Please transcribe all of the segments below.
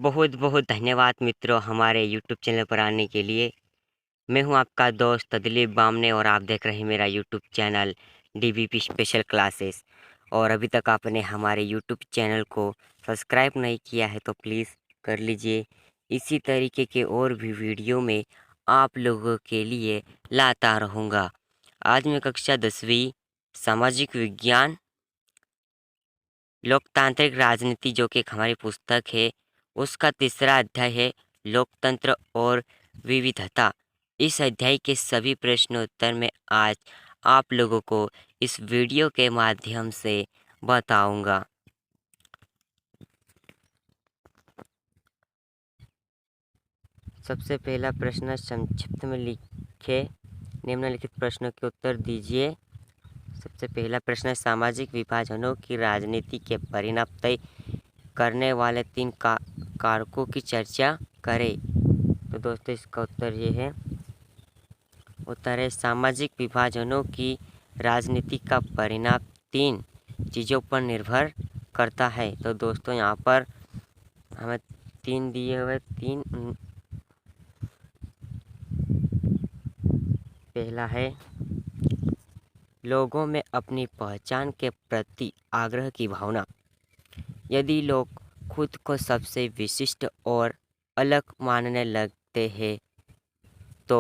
बहुत बहुत धन्यवाद मित्रों हमारे यूट्यूब चैनल पर आने के लिए। मैं हूं आपका दोस्त दिलीप बामने और आप देख रहे हैं मेरा YouTube channel DVP special classes. और अभी तक आपने हमारे यूट्यूब चैनल को सब्सक्राइब नहीं किया है तो प्लीज़ कर लीजिए। इसी तरीके के और भी वीडियो में आप लोगों के लिए लाता रहूँगा। आज मैं कक्षा 10वीं सामाजिक विज्ञान लोकतांत्रिक राजनीति जो कि एक हमारी पुस्तक है उसका तीसरा अध्याय है लोकतंत्र और विविधता। इस अध्याय के सभी प्रश्नोत्तर मैं आज आप लोगों को इस वीडियो के माध्यम से बताऊंगा। सबसे पहला प्रश्न संक्षिप्त में लिखे निम्नलिखित प्रश्नों के उत्तर दीजिए। सबसे पहला प्रश्न है सामाजिक विभाजनों की राजनीति के परिणाम तय करने वाले 3 कारकों की चर्चा करें। तो दोस्तों इसका उत्तर ये है। उत्तर है सामाजिक विभाजनों की राजनीति का परिणाम 3 चीज़ों पर निर्भर करता है। तो दोस्तों यहाँ पर हमें 3 दिए हुए 3। पहला है लोगों में अपनी पहचान के प्रति आग्रह की भावना। यदि लोग खुद को सबसे विशिष्ट और अलग मानने लगते हैं तो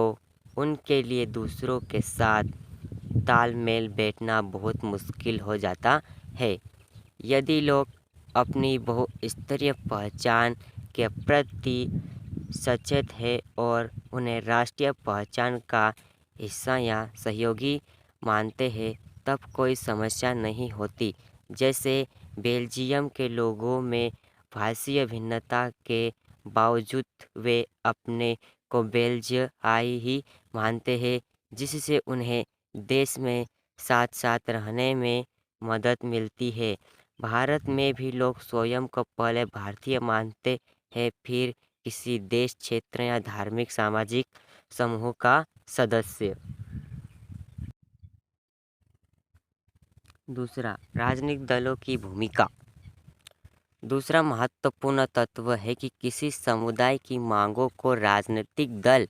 उनके लिए दूसरों के साथ तालमेल बैठना बहुत मुश्किल हो जाता है। यदि लोग अपनी बहुस्तरीय पहचान के प्रति सचेत हैं और उन्हें राष्ट्रीय पहचान का हिस्सा या सहयोगी मानते हैं तब कोई समस्या नहीं होती। जैसे बेल्जियम के लोगों में भाषीय भिन्नता के बावजूद वे अपने को बेल्जियाई ही मानते हैं, जिससे उन्हें देश में साथ साथ रहने में मदद मिलती है। भारत में भी लोग स्वयं को पहले भारतीय मानते हैं, फिर किसी देश, क्षेत्र या धार्मिक सामाजिक समूह का सदस्य। दूसरा, राजनीतिक दलों की भूमिका। दूसरा महत्वपूर्ण तत्व है कि किसी समुदाय की मांगों को राजनीतिक दल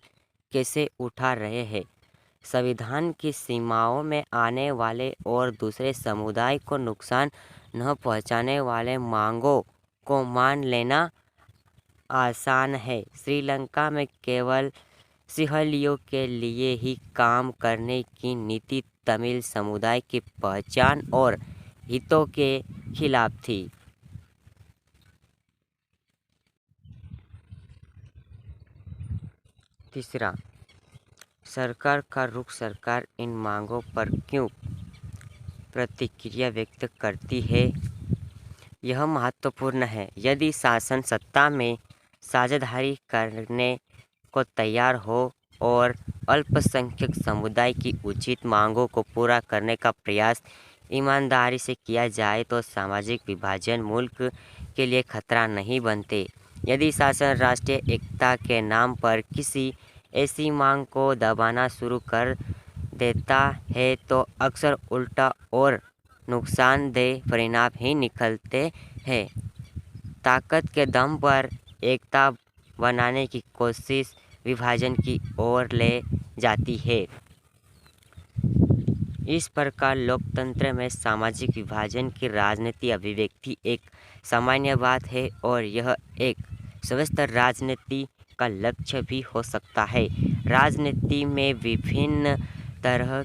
कैसे उठा रहे हैं। संविधान की सीमाओं में आने वाले और दूसरे समुदाय को नुकसान न पहुंचाने वाले मांगों को मान लेना आसान है। श्रीलंका में केवल सिंहलियों के लिए ही काम करने की नीति तमिल समुदाय की पहचान और हितों के खिलाफ थी। तीसरा, सरकार का रुख। सरकार इन मांगों पर क्यों प्रतिक्रिया व्यक्त करती है, यह महत्वपूर्ण है। यदि शासन सत्ता में साझेदारी करने को तैयार हो और अल्पसंख्यक समुदाय की उचित मांगों को पूरा करने का प्रयास ईमानदारी से किया जाए तो सामाजिक विभाजन मुल्क के लिए खतरा नहीं बनते। यदि शासन राष्ट्रीय एकता के नाम पर किसी ऐसी मांग को दबाना शुरू कर देता है तो अक्सर उल्टा और नुकसानदेह परिणाम ही निकलते हैं। ताकत के दम पर एकता बनाने की कोशिश विभाजन की ओर ले जाती है। इस प्रकार लोकतंत्र में सामाजिक विभाजन की राजनीति अभिव्यक्ति एक सामान्य बात है और यह एक स्वस्थ राजनीति का लक्ष्य भी हो सकता है। राजनीति में विभिन्न तरह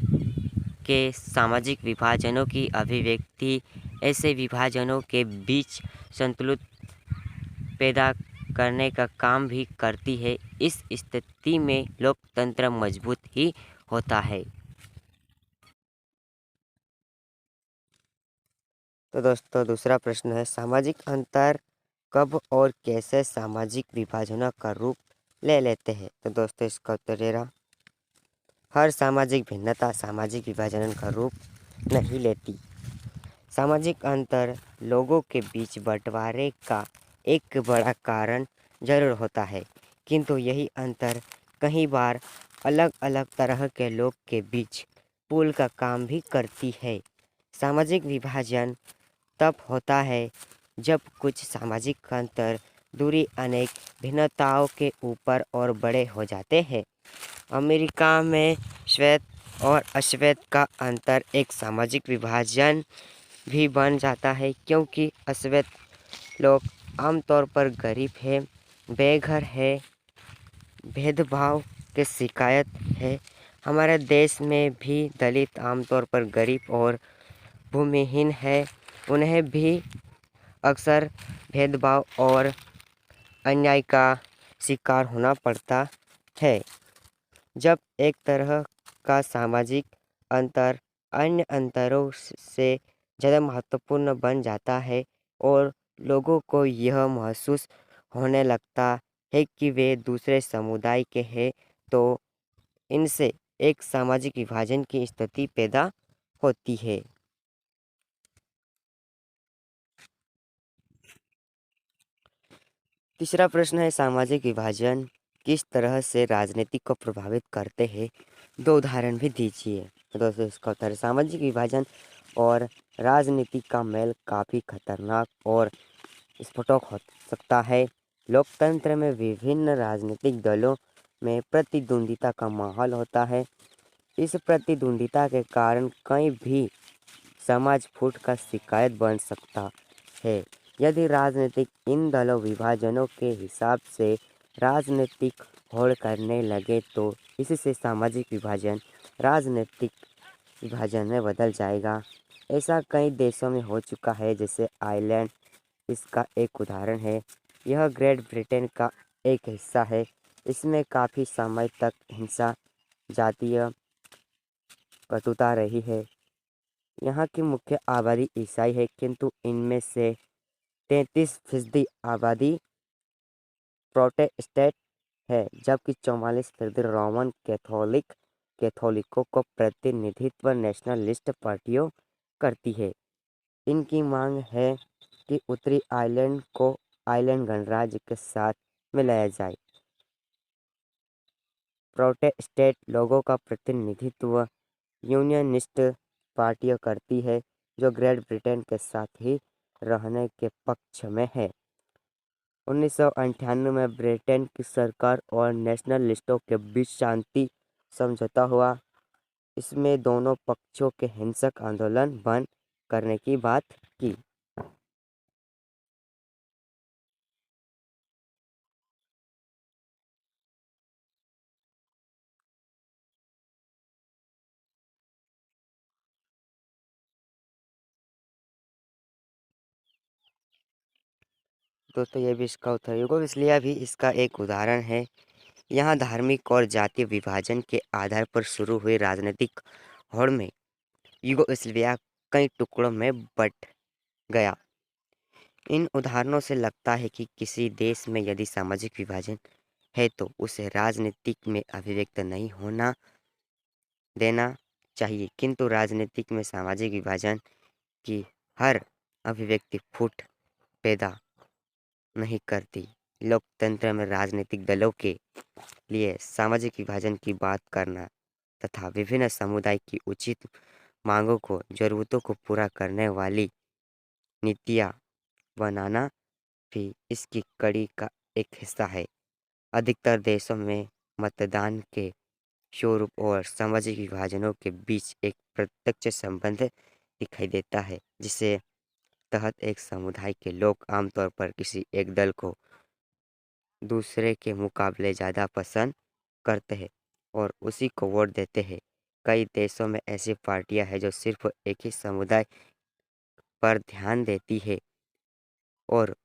के सामाजिक विभाजनों की अभिव्यक्ति ऐसे विभाजनों के बीच संतुलन पैदा करने का काम भी करती है। इस स्थिति में लोकतंत्र मजबूत ही होता है। तो दोस्तों दूसरा प्रश्न है सामाजिक अंतर कब और कैसे सामाजिक विभाजनों का रूप ले लेते हैं। तो दोस्तों इसका उत्तर ये रहा। हर सामाजिक भिन्नता सामाजिक विभाजन का रूप नहीं लेती। सामाजिक अंतर लोगों के बीच बंटवारे का एक बड़ा कारण जरूर होता है, किंतु यही अंतर कई बार अलग अलग तरह के लोग के बीच पुल का काम भी करती है। सामाजिक विभाजन तब होता है जब कुछ सामाजिक अंतर दूरी अनेक भिन्नताओं के ऊपर और बड़े हो जाते हैं। अमेरिका में श्वेत और अश्वेत का अंतर एक सामाजिक विभाजन भी बन जाता है, क्योंकि अश्वेत लोग आमतौर पर गरीब हैं, बेघर है, भेदभाव की शिकायत है। हमारे देश में भी दलित आमतौर पर गरीब और भूमिहीन है। उन्हें भी अक्सर भेदभाव और अन्याय का शिकार होना पड़ता है। जब एक तरह का सामाजिक अंतर अन्य अंतरों से ज़्यादा महत्वपूर्ण बन जाता है और लोगों को यह महसूस होने लगता है कि वे दूसरे समुदाय के हैं, तो इनसे एक सामाजिक विभाजन की स्थिति पैदा होती है। तीसरा प्रश्न है, सामाजिक विभाजन किस तरह से राजनीति को प्रभावित करते हैं? दो उदाहरण भी दीजिए। तो दोस्तों इसका उत्तर है, सामाजिक विभाजन और राजनीति का मेल काफ़ी खतरनाक और स्फोटक हो सकता है। लोकतंत्र में विभिन्न राजनीतिक दलों में प्रतिद्वंदिता का माहौल होता है। इस प्रतिद्वंदिता के कारण कहीं भी समाज फूट का शिकायत बन सकता है। यदि राजनीतिक इन दलों विभाजनों के हिसाब से राजनीतिक होड़ करने लगे तो इससे सामाजिक विभाजन राजनीतिक विभाजन में बदल जाएगा। ऐसा कई देशों में हो चुका है, जैसे आयरलैंड इसका एक उदाहरण है। यह ग्रेट ब्रिटेन का एक हिस्सा है। इसमें काफ़ी समय तक हिंसा, जातीय कटुता रही है। यहाँ की मुख्य आबादी ईसाई है, किंतु इनमें से 33% आबादी प्रोटेस्टेंट है, जबकि 44% रोमन कैथोलिकों को प्रतिनिधित्व नेशनलिस्ट पार्टियों करती है। इनकी मांग है कि उत्तरी आयरलैंड को आयरलैंड गणराज्य के साथ मिलाया जाए। प्रोटेस्टेंट लोगों का प्रतिनिधित्व यूनियनिस्ट पार्टियां करती है, जो ग्रेट ब्रिटेन के साथ ही रहने के पक्ष में है। 1998 में ब्रिटेन की सरकार और नेशनलिस्टों के बीच शांति समझौता हुआ। इसमें दोनों पक्षों के हिंसक आंदोलन बंद करने की बात की। दोस्तों ये भी इसका उत्तर है। यूगोस्लाविया भी इसका एक उदाहरण है। यहाँ धार्मिक और जातीय विभाजन के आधार पर शुरू हुई राजनीतिक होड़ में यूगोस्लाविया कई टुकड़ों में बट गया। इन उदाहरणों से लगता है कि किसी देश में यदि सामाजिक विभाजन है तो उसे राजनीतिक में अभिव्यक्त नहीं होना देना चाहिए, किंतु राजनीतिक में सामाजिक विभाजन की हर अभिव्यक्ति फूट पैदा नहीं करती। लोकतंत्र में राजनीतिक दलों के लिए सामाजिक विभाजन की बात करना तथा विभिन्न समुदाय की उचित मांगों को जरूरतों को पूरा करने वाली नीतियाँ बनाना भी इसकी कड़ी का एक हिस्सा है। अधिकतर देशों में मतदान के स्वरूप और सामाजिक विभाजनों के बीच एक प्रत्यक्ष संबंध दिखाई देता है, जिसे तहत एक समुदाय के लोग आमतौर पर किसी एक दल को दूसरे के मुकाबले ज़्यादा पसंद करते हैं और उसी को वोट देते हैं। कई देशों में ऐसी पार्टियां हैं जो सिर्फ एक ही समुदाय पर ध्यान देती है और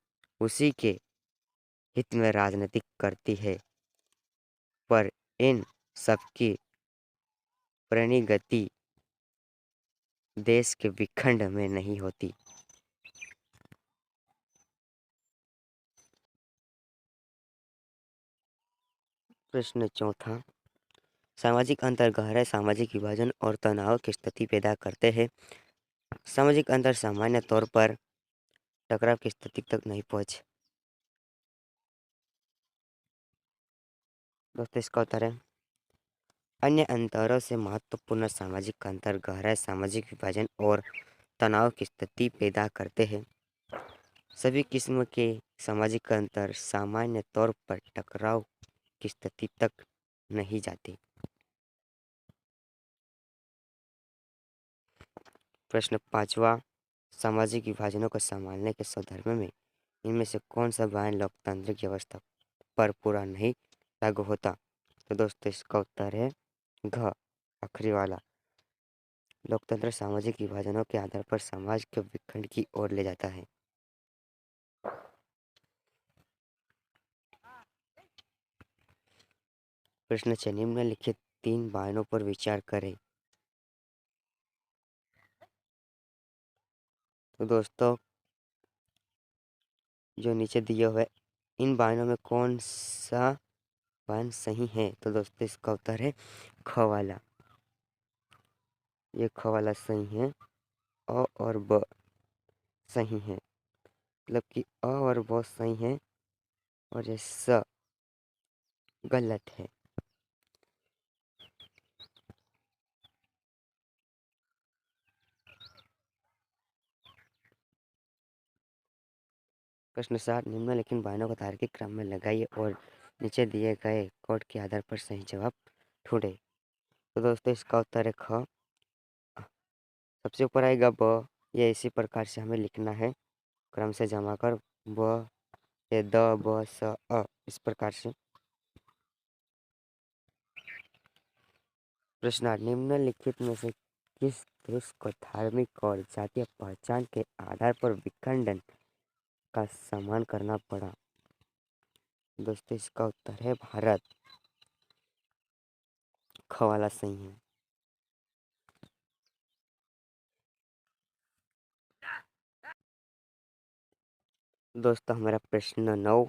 उसी के हित में राजनीति करती है, पर इन सबकी प्रगति देश के विखंड में नहीं होती। प्रश्न चौथा, सामाजिक अंतर गहरा सामाजिक विभाजन और तनाव की स्थिति पैदा करते हैं। सामाजिक अंतर सामान्य तौर पर टकराव की स्थिति तक नहीं पहुँच। दोस्तों इसका उत्तर है, अन्य अंतरों से महत्वपूर्ण सामाजिक अंतर गहरा सामाजिक विभाजन और तनाव की स्थिति पैदा करते हैं। सभी किस्म के सामाजिक अंतर सामान्य तौर पर टकराव की स्थिति तक नहीं जाते। प्रश्न 5वां, सामाजिक विभाजनों को संभालने के स्वधर्म में इनमें से कौन सा बयान लोकतांत्रिक व्यवस्था पर पूरा नहीं लागू होता? तो दोस्तों इसका उत्तर है घ, आखिरी वाला। लोकतंत्र सामाजिक विभाजनों के आधार पर समाज के विखंड की ओर ले जाता है। प्रश्न 6, निम्नलिखित 3 बयानों पर विचार करें। तो दोस्तों जो नीचे दिए हुए इन बयानों में कौन सा बयान सही है? तो दोस्तों इसका उत्तर है ख वाला। ये ख वाला सही है। अ और ब सही है, मतलब कि अ और ब सही है और ये स गलत है। प्रश्न 7, निम्नलिखित बयानों को तार्किक क्रम में लगाइए और नीचे दिए गए कोड के आधार पर सही जवाब ढूंढें। तो दोस्तों इसका उत्तर है ख। सबसे ऊपर आएगा ब। ये इसी प्रकार से हमें लिखना है, क्रम से जमा कर ब से द ब स अ, इस प्रकार से। प्रश्न 8, निम्नलिखित में से किस देश को धार्मिक और जातीय पहचान के आधार पर विखंडन का सामना करना पड़ा? दोस्तों इसका उत्तर है भारत। ख वाला सही है। दोस्तों हमारा प्रश्न 9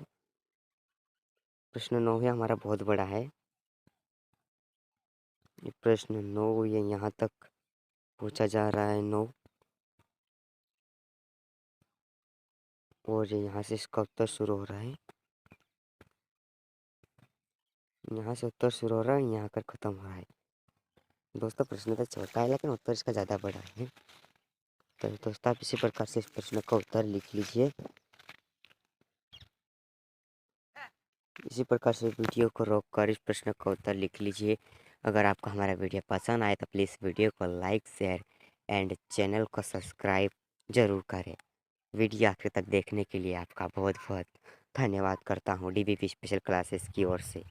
है, हमारा बहुत बड़ा है। ये प्रश्न 9 ये यहाँ तक पूछा जा रहा है 9, और ये यहाँ से इसका उत्तर शुरू हो रहा है। यहाँ से उत्तर शुरू हो रहा है, यहाँ कर खत्म हो रहा है। दोस्तों प्रश्न तो छोटा है लेकिन उत्तर इसका ज़्यादा बड़ा है। तो दोस्तों आप इसी प्रकार से इस प्रश्न का उत्तर लिख लीजिए। इसी प्रकार से वीडियो को रोककर इस प्रश्न का उत्तर लिख लीजिए। अगर आपको हमारा वीडियो पसंद आए तो प्लीज़ वीडियो को लाइक शेयर एंड चैनल को सब्सक्राइब ज़रूर करें। वीडियो आखिर तक देखने के लिए आपका बहुत बहुत धन्यवाद करता हूँ DBP स्पेशल क्लासेस की ओर से।